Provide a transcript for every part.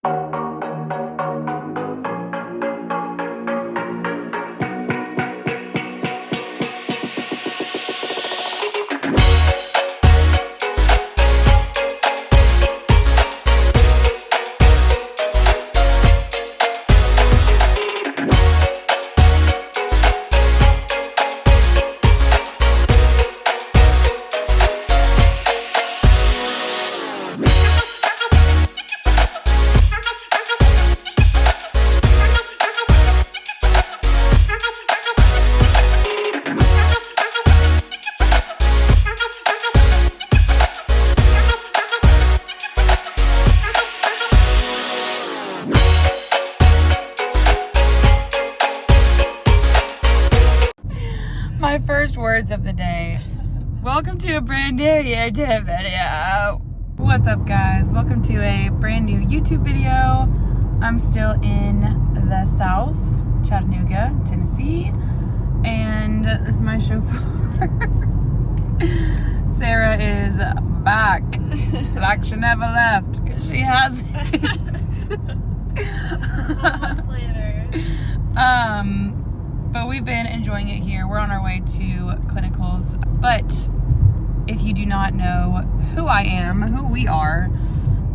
My first words of the day. Welcome to a brand new YouTube video. What's up, guys? Welcome to a brand new YouTube video. I'm still in the South, Chattanooga, Tennessee, and this is my chauffeur. Sarah is back like she never left because she hasn't. A month later. But we've been enjoying it here. We're on our way to clinicals. But if you do not know who I am, who we are,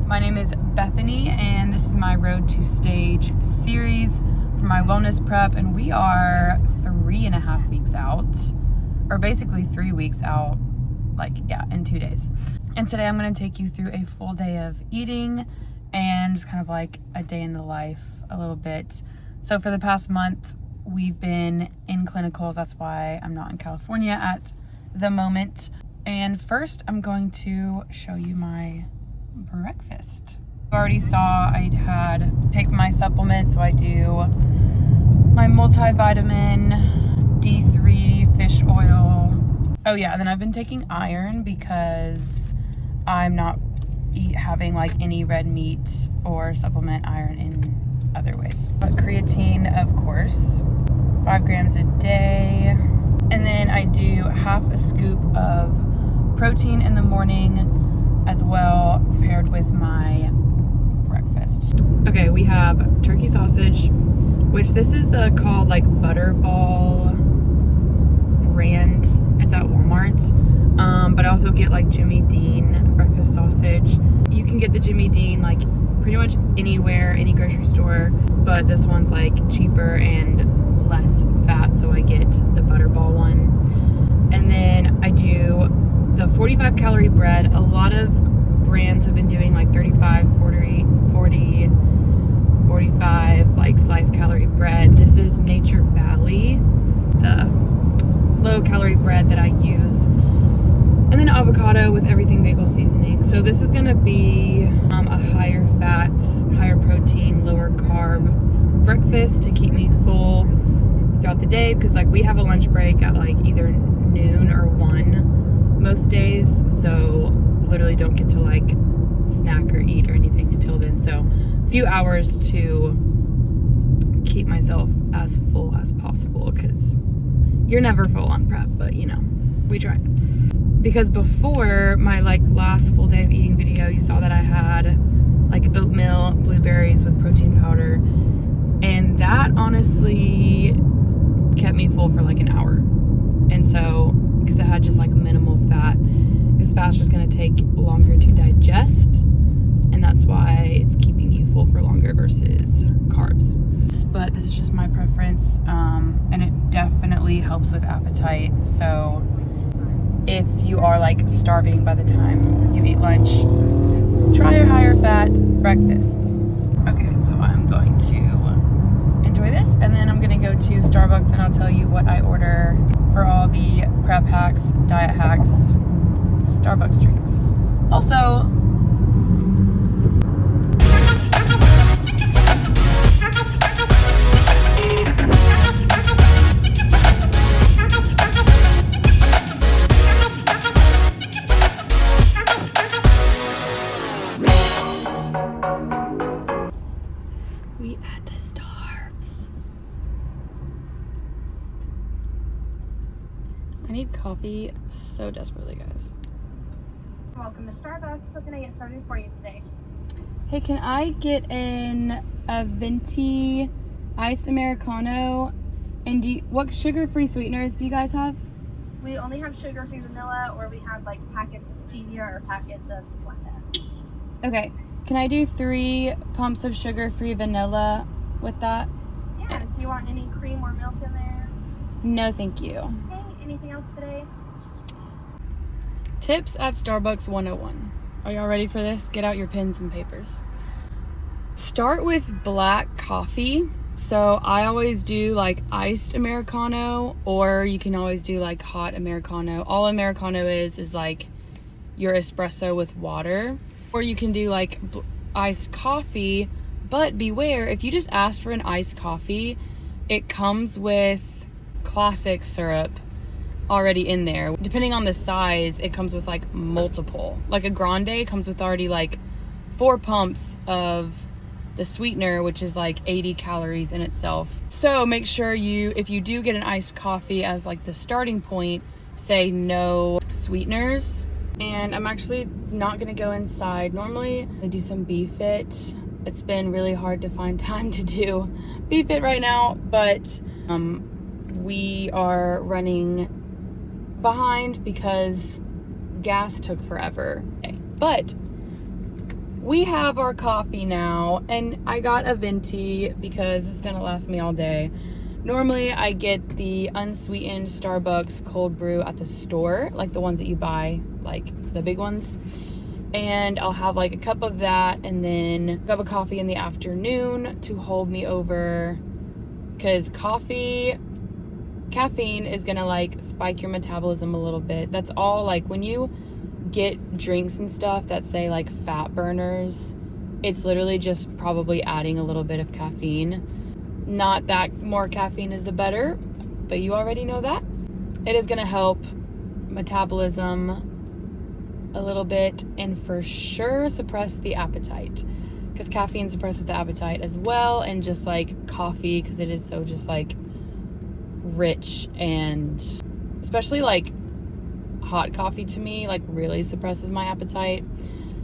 my name is Bethany, and this is my Road to Stage series for my wellness prep. And we are 3.5 weeks out, or basically 3 weeks out, in 2 days. And today I'm going to take you through a full day of eating and just kind of like a day in the life a little bit. So for the past month, we've been in clinicals. That's why I'm not in California at the moment. And first, I'm going to show you my breakfast. You already saw I had take my supplements. So I do my multivitamin, D3, fish oil. Oh yeah, and then I've been taking iron because I'm not having like any red meat or supplement iron in other ways. But creatine, of course, 5 grams a day. And then I do half a scoop of protein in the morning as well, paired with my breakfast. Okay, we have turkey sausage, which this is the called like Butterball brand. It's at Walmart. But I also get like Jimmy Dean breakfast sausage. You can get the Jimmy Dean like pretty much anywhere, any grocery store, but this one's like cheaper and less fat, so I get the Butterball one. And then I do the 45 calorie bread. A lot of brands have been doing like 35, 40, 45 like sliced calorie bread. This is Nature Valley, the low calorie bread that I use. And then avocado with everything bagel seasoning. So this is gonna be a higher fat, higher protein, lower carb breakfast to keep me full throughout the day, because like we have a lunch break at like either noon or 1 most days. So literally don't get to like snack or eat or anything until then. So a few hours to keep myself as full as possible, because you're never full on prep, but you know, we try. Because before my like last full day of eating video, you saw that I had like oatmeal, blueberries with protein powder, and that honestly kept me full for like an hour. And so, because it had just like minimal fat, because fat's just gonna take longer to digest, and that's why it's keeping you full for longer versus carbs. But this is just my preference, and it definitely helps with appetite. So if you are like starving by the time you eat lunch, try a higher fat breakfast. Okay, so I'm going to enjoy this, and then I'm gonna go to Starbucks and I'll tell you what I order for all the prep hacks, diet hacks, Starbucks drinks. Also, we at the Starbs. I need coffee so desperately, guys. Welcome to Starbucks. What can I get started for you today? Hey, can I get a venti iced Americano? And what sugar-free sweeteners do you guys have? We only have sugar-free vanilla, or we have like packets of stevia or packets of Splenda. Okay. Can I do 3 pumps of sugar-free vanilla with that? Yeah. Do you want any cream or milk in there? No, thank you. Okay. Anything else today? Tips at Starbucks 101. Are y'all ready for this? Get out your pens and papers. Start with black coffee. So I always do like iced Americano, or you can always do like hot Americano. All Americano is like your espresso with water. Or you can do like iced coffee, but beware, if you just ask for an iced coffee, it comes with classic syrup already in there. Depending on the size, it comes with like multiple. Like a grande comes with already like 4 pumps of the sweetener, which is like 80 calories in itself. So make sure if you do get an iced coffee as like the starting point, say no sweeteners. And I'm actually not gonna go inside. Normally I do some BFit. It's been really hard to find time to do BFit right now, but we are running behind because gas took forever. But we have our coffee now, and I got a venti because it's gonna last me all day. Normally I get the unsweetened Starbucks cold brew at the store, like the ones that you buy, like the big ones. And I'll have like a cup of that and then a cup of coffee in the afternoon to hold me over, because caffeine is gonna like spike your metabolism a little bit. That's all. Like when you get drinks and stuff that say like fat burners, it's literally just probably adding a little bit of caffeine. Not that more caffeine is the better, but you already know that. It is gonna help metabolism a little bit, and for sure suppress the appetite, because caffeine suppresses the appetite as well, and just like coffee, because it is so just like rich, and especially like hot coffee to me like really suppresses my appetite.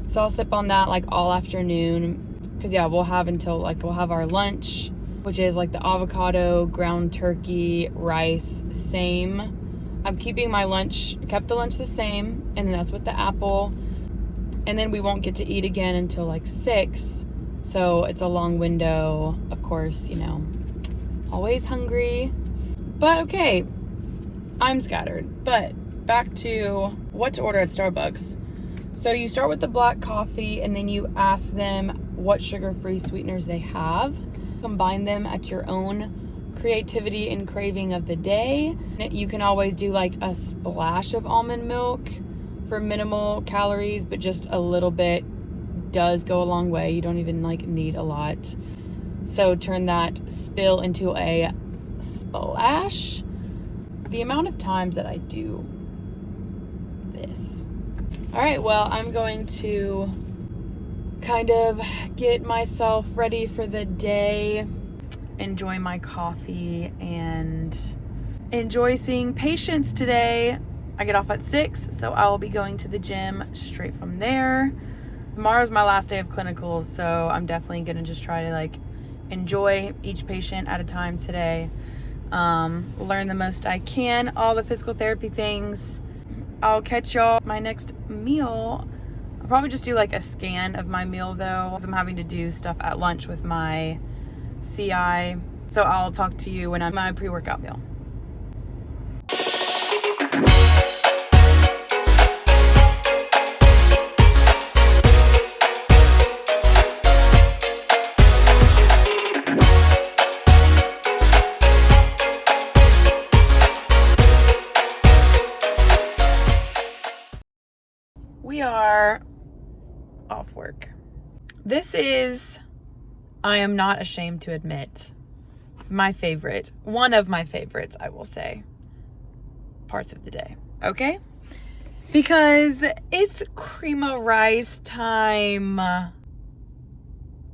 So I'll sip on that like all afternoon, because yeah, we'll have our lunch, which is like the avocado, ground turkey, rice, same. I'm keeping kept the lunch the same, and then that's with the apple. And then we won't get to eat again until like 6. So it's a long window, of course, always hungry. But okay, I'm scattered. But back to what to order at Starbucks. So you start with the black coffee, and then you ask them what sugar-free sweeteners they have. Combine them at your own creativity and craving of the day. You can always do like a splash of almond milk for minimal calories, but just a little bit does go a long way. You don't even like need a lot. So turn that spill into a splash. The amount of times that I do this. All right, well, I'm going to kind of get myself ready for the day, enjoy my coffee, and enjoy seeing patients today. I get off at 6, so I will be going to the gym straight from there. Tomorrow's my last day of clinicals, so I'm definitely gonna just try to like enjoy each patient at a time today. Learn the most I can, all the physical therapy things. I'll catch y'all my next meal. I'll probably just do like a scan of my meal though, because I'm having to do stuff at lunch with my CI. So I'll talk to you when I'm my pre-workout meal. We are off work. This is, I am not ashamed to admit, my favorite, one of my favorites, I will say, parts of the day, okay? Because it's cream of rice time.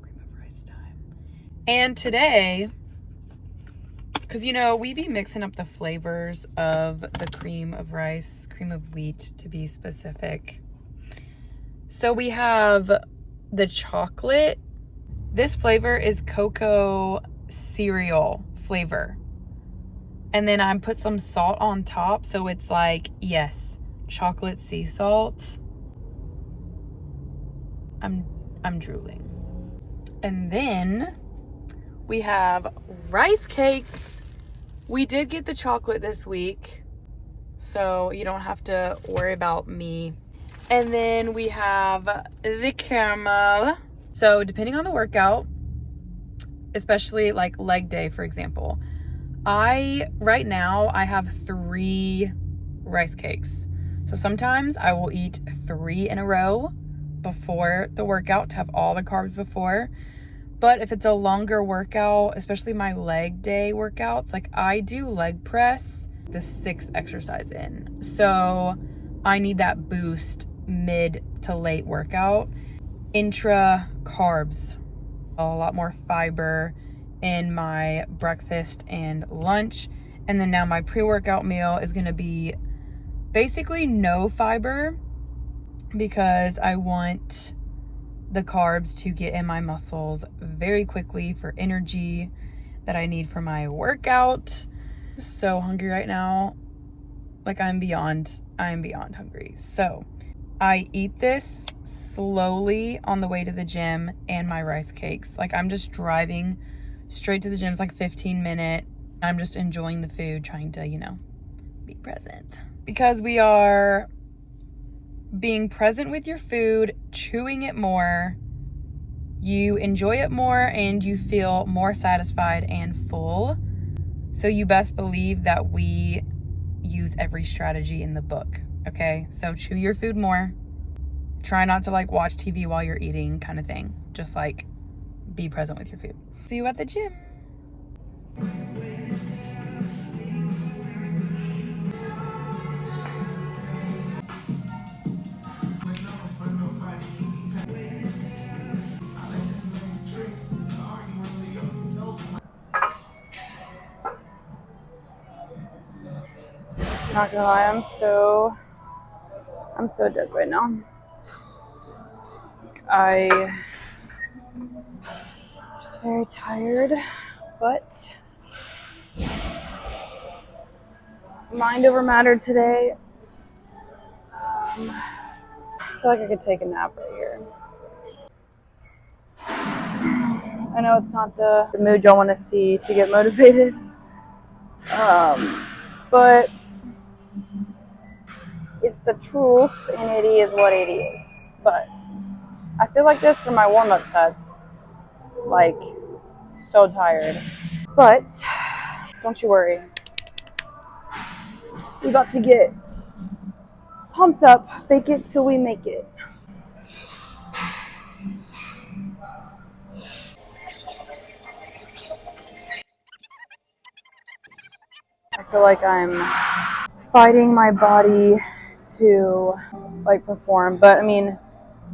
Cream of rice time. And today, because we be mixing up the flavors of the cream of rice, cream of wheat to be specific. So we have the chocolate. This flavor is cocoa cereal flavor. And then I put some salt on top, so it's like, yes, chocolate sea salt. I'm drooling. And then we have rice cakes. We did get the chocolate this week, so you don't have to worry about me. And then we have the caramel. So depending on the workout, especially like leg day, for example, right now I have 3 rice cakes. So sometimes I will eat 3 in a row before the workout to have all the carbs before. But if it's a longer workout, especially my leg day workouts, like I do leg press the 6th exercise in. So I need that boost mid to late workout. Intra carbs, a lot more fiber in my breakfast and lunch. And then now my pre-workout meal is going to be basically no fiber because I want the carbs to get in my muscles very quickly for energy that I need for my workout. So hungry right now. Like I'm beyond hungry. So I eat this slowly on the way to the gym and my rice cakes. Like I'm just driving straight to the gym. It's like 15-minute. I'm just enjoying the food, trying to, be present. Because we are being present with your food, chewing it more, you enjoy it more and you feel more satisfied and full. So you best believe that we use every strategy in the book, okay? So chew your food more. Try not to like watch TV while you're eating kind of thing. Just like be present with your food. See you at the gym. Not gonna lie, I'm so dead right now. I'm just very tired, but mind over matter today. I feel like I could take a nap right here. I know it's not the mood y'all want to see to get motivated, but it's the truth and it is what it is. But I feel like this for my warm-up sets, like so tired. But don't you worry, we about to get pumped up, fake it till we make it. I feel like I'm fighting my body to like perform, but I mean,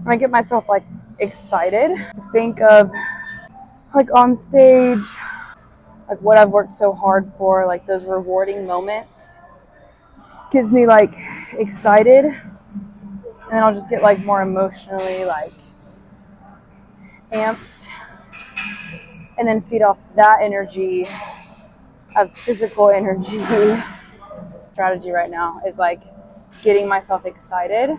when I get myself like excited to think of like on stage, like what I've worked so hard for, like those rewarding moments gives me like excited, and then I'll just get like more emotionally like amped and then feed off that energy as physical energy. Strategy right now is like getting myself excited,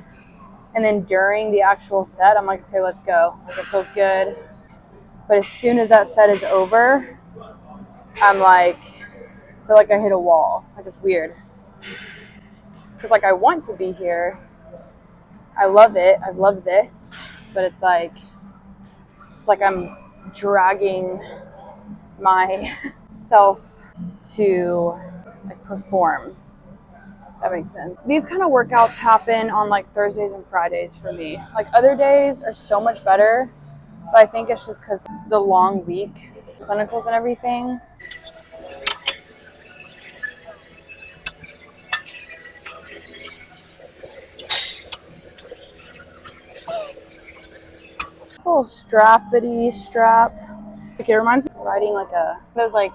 and then during the actual set I'm like, okay, let's go, like it feels good. But as soon as that set is over, I'm like, I feel like I hit a wall. Like it's weird because like I want to be here, I love it, I love this, but it's like I'm dragging myself to like perform. That makes sense. These kind of workouts happen on like Thursdays and Fridays for me. Like other days are so much better, but I think it's just because the long week, clinicals and everything. This little strappity strap. Like it reminds me of riding like those like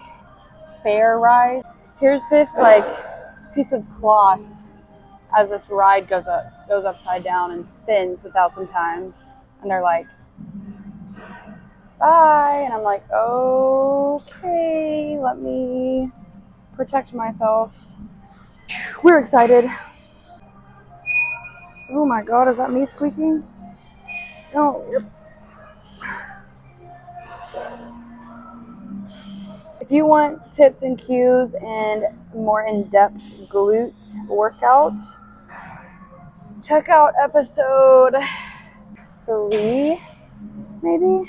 fair rides. Here's this like piece of cloth as this ride goes upside down and spins 1,000 times, and they're like bye. And I'm like, okay, let me protect myself. We're excited. Oh my God, is that me squeaking? No. If you want tips and cues and more in-depth glute workout, check out episode 3, maybe,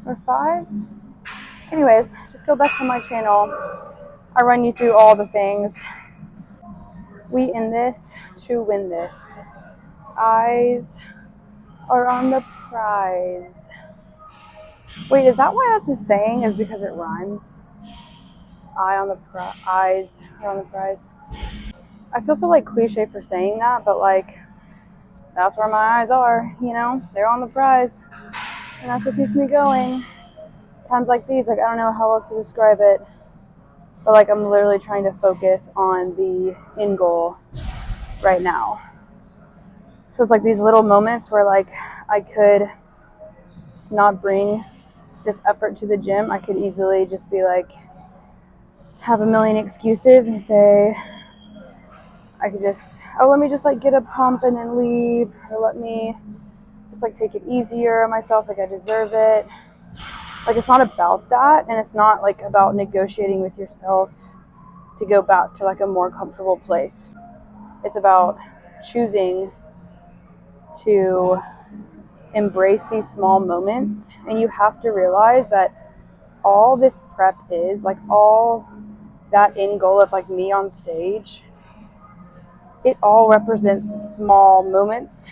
or 5. Anyways, just go back to my channel. I run you through all the things. We in this to win this. Eyes are on the prize. Wait, is that why that's a saying? Is because it rhymes? Eyes are on the prize. I feel so like cliche for saying that, but like that's where my eyes are, you know? They're on the prize. And that's what keeps me going. Times like these, like I don't know how else to describe it. But like I'm literally trying to focus on the end goal right now. So it's like these little moments where like I could not bring this effort to the gym. I could easily just be like, have a million excuses and say, I could just, oh, let me just like get a pump and then leave, or let me just like take it easier on myself, like I deserve it. Like it's not about that, and it's not like about negotiating with yourself to go back to like a more comfortable place. It's about choosing to embrace these small moments, and you have to realize that all this prep is like all that end goal of like me on stage, it all represents small moments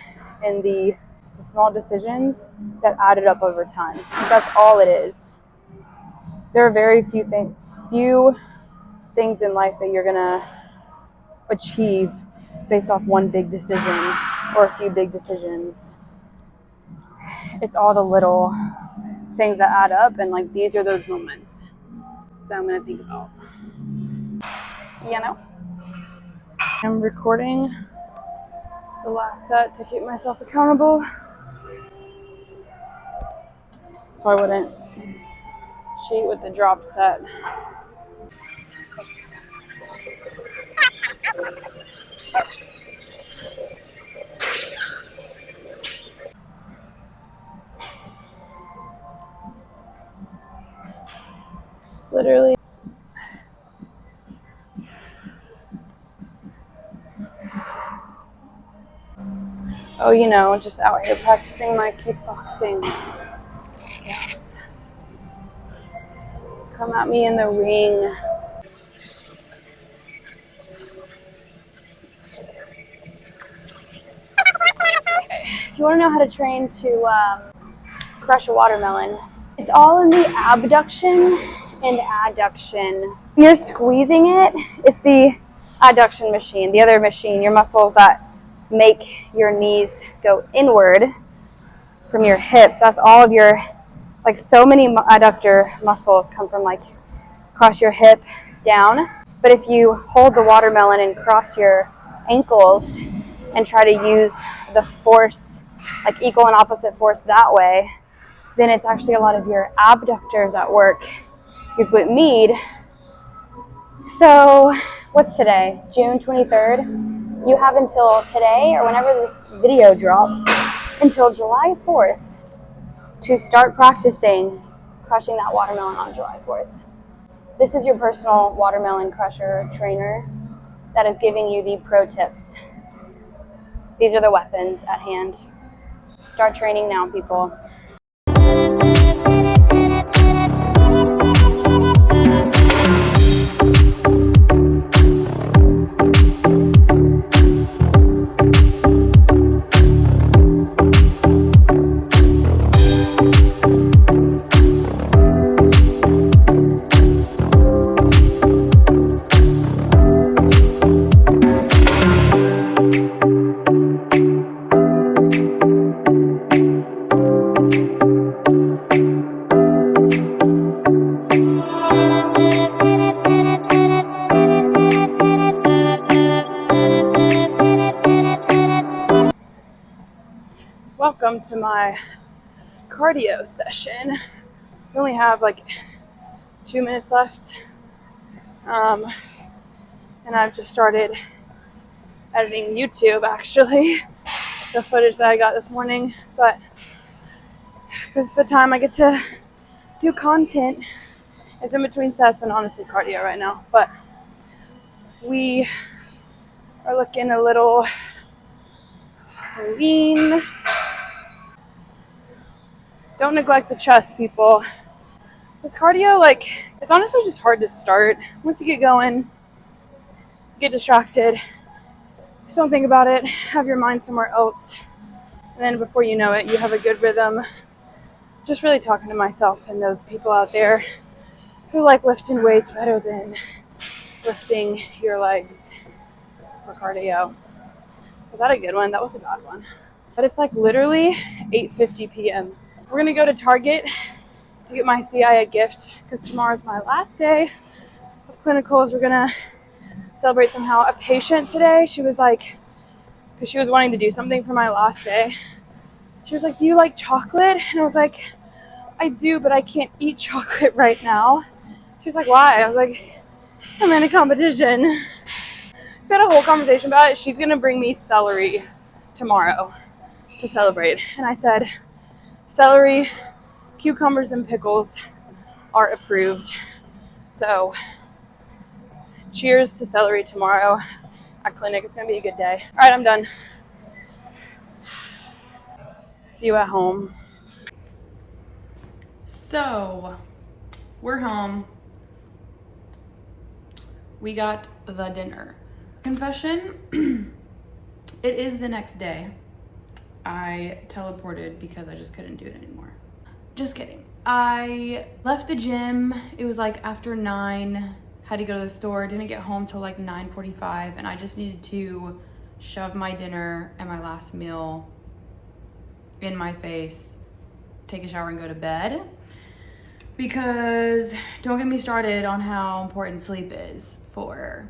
and the small decisions that added up over time. That's all it is. There are very few things in life that you're gonna achieve based off one big decision or a few big decisions. It's all the little things that add up, and like these are those moments that I'm gonna think about. You know? I'm recording the last set to keep myself accountable, so I wouldn't cheat with the drop set. Literally. Oh, you know, just out here practicing my kickboxing. Yes. Come at me in the ring. If you want to know how to train to crush a watermelon, it's all in the abduction and adduction. When you're squeezing it, it's the adduction machine, the other machine, your muscles that make your knees go inward from your hips. That's all of your, like so many adductor muscles come from like cross your hip down. But if you hold the watermelon and cross your ankles and try to use the force, like equal and opposite force that way, then it's actually a lot of your abductors at work, your glute med. So what's today? June 23rd. You have until today, or whenever this video drops, until July 4th to start practicing crushing that watermelon on July 4th. This is your personal watermelon crusher trainer that is giving you the pro tips. These are the weapons at hand. Start training now, people. Welcome to my cardio session. We only have like 2 minutes left. And I've just started editing YouTube, actually, the footage that I got this morning. But because the time I get to do content is in between sets and honestly cardio right now. But we are looking a little lean. Don't neglect the chest, people. With cardio, like, it's honestly just hard to start. Once you get going, get distracted, just don't think about it, have your mind somewhere else, and then before you know it, you have a good rhythm. Just really talking to myself and those people out there who like lifting weights better than lifting your legs for cardio. Was that a good one? That was a bad one. But it's like literally 8:50 p.m. We're gonna go to Target to get my CI a gift because tomorrow's my last day of clinicals. We're gonna celebrate somehow. A patient today, she was like, because she was wanting to do something for my last day, she was like, do you like chocolate? And I was like, I do, but I can't eat chocolate right now. She was like, why? I was like, I'm in a competition. We had a whole conversation about it. She's gonna bring me celery tomorrow to celebrate. And I said, celery, cucumbers, and pickles are approved. So cheers to celery tomorrow at clinic. It's gonna be a good day. All right, I'm done. See you at home. So we're home. We got the dinner. Confession, it is the next day. I teleported because I just couldn't do it anymore. Just kidding. I left the gym. It was like after 9, had to go to the store, didn't get home till like 9:45, and I just needed to shove my dinner and my last meal in my face, take a shower and go to bed. Because don't get me started on how important sleep is for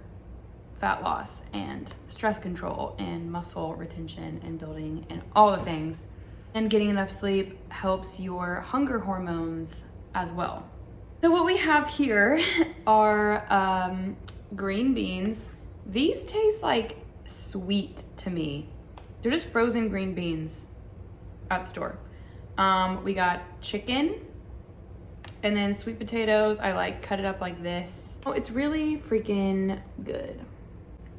fat loss and stress control and muscle retention and building and all the things. And getting enough sleep helps your hunger hormones as well. So what we have here are green beans. These taste like sweet to me. They're just frozen green beans at the store. We got chicken. And then sweet potatoes, I like cut it up like this. Oh, it's really freaking good.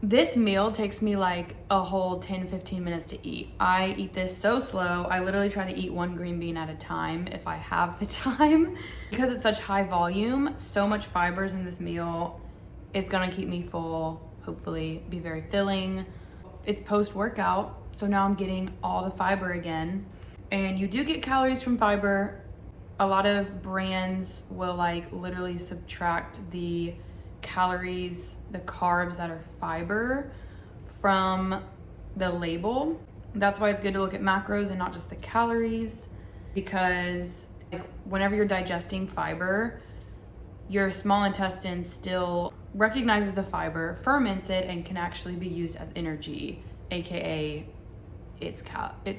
This meal takes me like a whole 10-15 minutes to eat. I eat this so slow. I literally try to eat one green bean at a time if I have the time. Because it's such high volume, so much fibers in this meal, it's gonna keep me full, hopefully be very filling. It's post-workout, so now I'm getting all the fiber again. And you do get calories from fiber. A lot of brands will like literally subtract the calories, the carbs that are fiber from the label. That's why it's good to look at macros and not just the calories, because like whenever you're digesting fiber, your small intestine still recognizes the fiber, ferments it, and can actually be used as energy, aka it's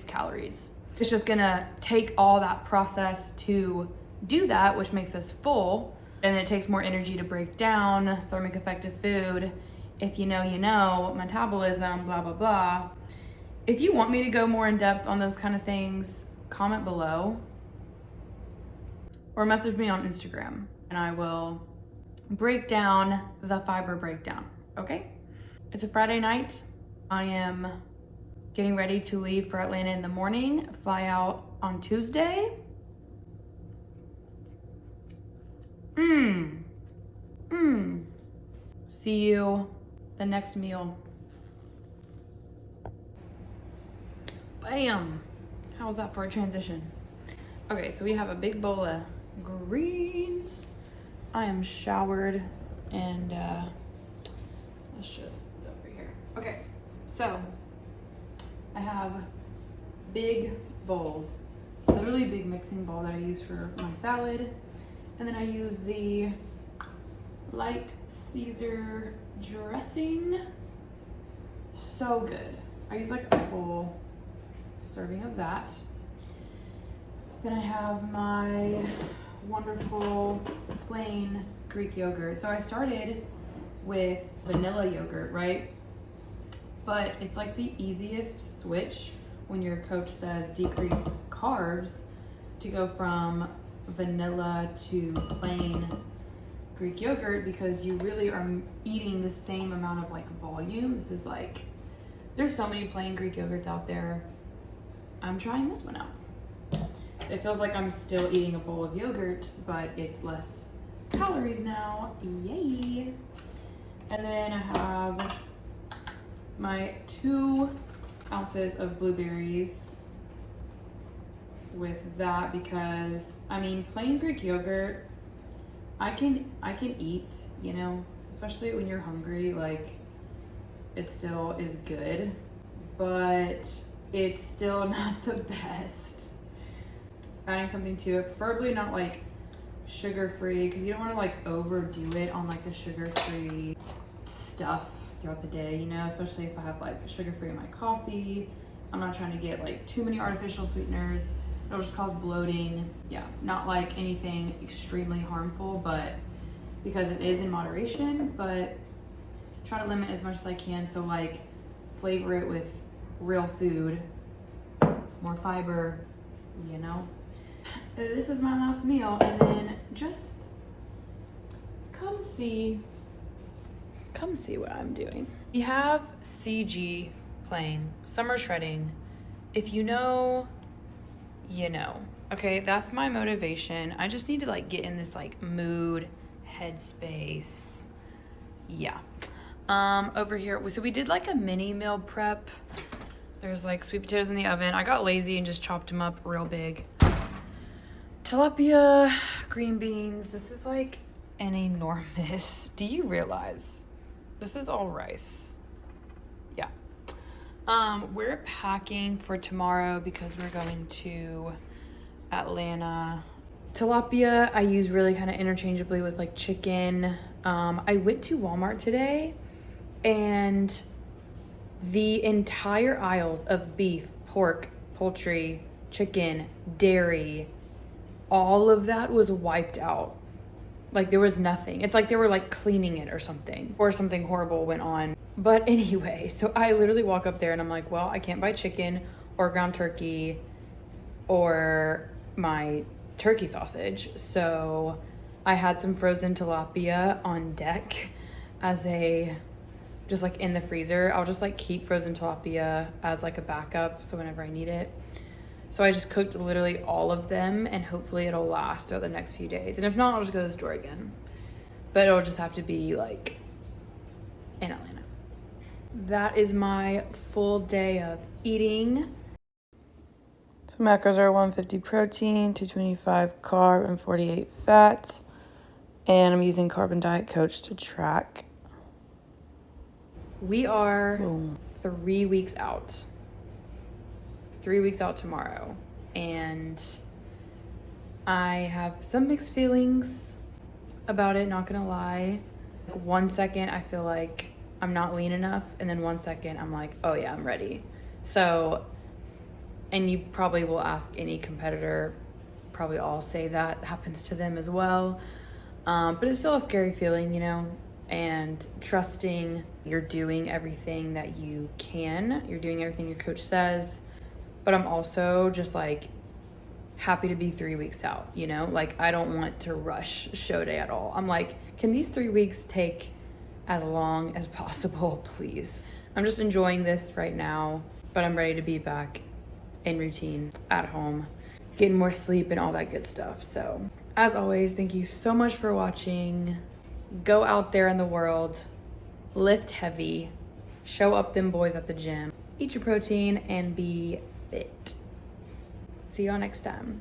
calories. It's just gonna take all that process to do that, which makes us full, and it takes more energy to break down thermic effective food. If you know, metabolism, blah, blah, blah. If you want me to go more in depth on those kind of things, comment below or message me on Instagram and I will break down the fiber breakdown, okay? It's a Friday night. I am getting ready to leave for Atlanta in the morning, fly out on Tuesday. See you the next meal. Bam! How was that for a transition? Okay, so we have a big bowl of greens. I am showered and let's just over here. Okay, so I have big bowl, literally big mixing bowl that I use for my salad. And then I use the light Caesar dressing. So good. I use like a full serving of that. Then I have my wonderful plain Greek yogurt. So I started with vanilla yogurt, right? But it's like the easiest switch when your coach says decrease carbs to go from vanilla to plain Greek yogurt, because you really are eating the same amount of like volume. This is like, there's so many plain Greek yogurts out there. I'm trying this one out. It feels like I'm still eating a bowl of yogurt, but it's less calories now. Yay! And then I have my 2 ounces of blueberries with that, because I mean, plain Greek yogurt, I can eat, you know, especially when you're hungry, like it still is good, but it's still not the best. Adding something to it, preferably not like sugar-free, because you don't want to like overdo it on like the sugar-free stuff throughout the day, you know, especially if I have like sugar-free in my coffee. I'm not trying to get like too many artificial sweeteners. It'll just cause bloating. Yeah, not like anything extremely harmful, but because it is in moderation, but try to limit as much as I can. So like flavor it with real food, more fiber, you know. This is my last meal, and then just come see what I'm doing. We have CG playing, summer shredding. If you know, you know. Okay, that's my motivation. I just need to like get in this like mood, headspace. Yeah. Over here, so we did like a mini meal prep. There's like sweet potatoes in the oven. I got lazy and just chopped them up real big. Tilapia, green beans. This is like an enormous, do you realize this is all rice? Yeah. We're packing for tomorrow because we're going to Atlanta. Tilapia I use really kind of interchangeably with like chicken. I went to Walmart today and the entire aisles of beef, pork, poultry, chicken, dairy, all of that was wiped out. Like there was nothing. It's like they were like cleaning it or something horrible went on. But anyway, so I literally walk up there and I'm like, well, I can't buy chicken or ground turkey or my turkey sausage. So I had some frozen tilapia on deck as a, just like in the freezer. I'll just like keep frozen tilapia as like a backup so whenever I need it. So I just cooked literally all of them and hopefully it'll last throughout the next few days. And if not, I'll just go to the store again. But it'll just have to be like in Atlanta. That is my full day of eating. So macros are 150 protein, 225 carb, and 48 fat. And I'm using Carbon Diet Coach to track. We are 3 weeks out. 3 weeks out tomorrow. And I have some mixed feelings about it, not gonna lie. Like 1 second I feel like I'm not lean enough, and then 1 second I'm like, oh yeah, I'm ready. So, and you probably will ask any competitor, probably all say that happens to them as well. But it's still a scary feeling, you know, and trusting you're doing everything that you can, you're doing everything your coach says. But I'm also just like happy to be 3 weeks out, you know, like I don't want to rush show day at all. I'm like, can these 3 weeks take as long as possible, please? I'm just enjoying this right now, but I'm ready to be back in routine at home, getting more sleep and all that good stuff. So as always, thank you so much for watching. Go out there in the world, lift heavy, show up them boys at the gym, eat your protein, and be fit. See y'all next time.